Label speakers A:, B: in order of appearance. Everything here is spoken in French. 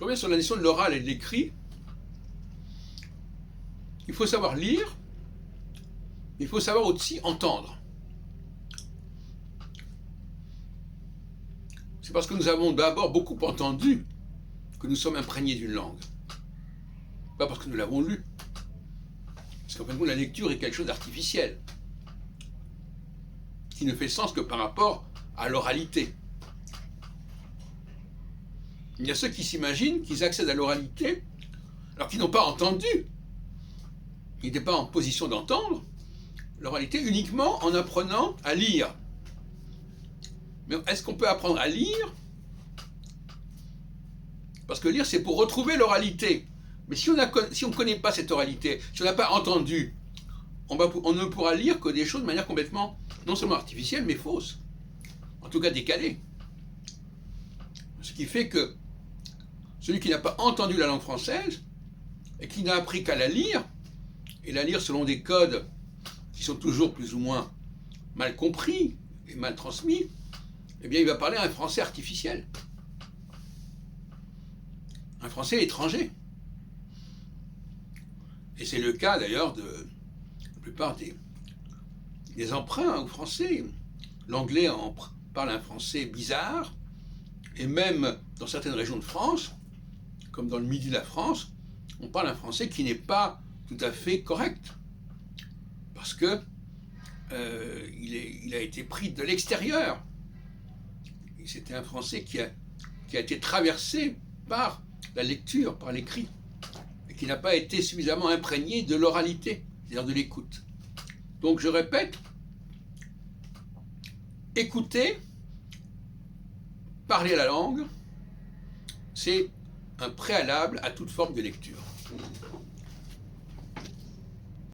A: Je reviens sur la notion de l'oral et de l'écrit. Il faut savoir lire, il faut savoir aussi entendre. C'est parce que nous avons d'abord beaucoup entendu que nous sommes imprégnés d'une langue. Pas parce que nous l'avons lue. Parce qu'en fin de compte, la lecture est quelque chose d'artificiel, qui ne fait sens que par rapport à l'oralité. Il y a ceux qui s'imaginent qu'ils accèdent à l'oralité alors qu'ils n'ont pas entendu. Ils n'étaient pas en position d'entendre l'oralité uniquement en apprenant à lire. Mais est-ce qu'on peut apprendre à lire? Parce que lire, c'est pour retrouver l'oralité. Mais si on ne connaît pas cette oralité, si on n'a pas entendu, on ne pourra lire que des choses de manière complètement, non seulement artificielle, mais fausse. En tout cas décalée. Ce qui fait que celui qui n'a pas entendu la langue française et qui n'a appris qu'à la lire, et la lire selon des codes qui sont toujours plus ou moins mal compris et mal transmis, eh bien il va parler un français artificiel. Un français étranger. Et c'est le cas d'ailleurs de la plupart des emprunts au français. L'anglais parle un français bizarre, et même dans certaines régions de France, comme dans le midi de la France, on parle un français qui n'est pas tout à fait correct. Parce que il a été pris de l'extérieur. C'était un français qui a été traversé par la lecture, par l'écrit, et qui n'a pas été suffisamment imprégné de l'oralité, c'est-à-dire de l'écoute. Donc je répète, écouter, parler la langue, c'est un préalable à toute forme de lecture.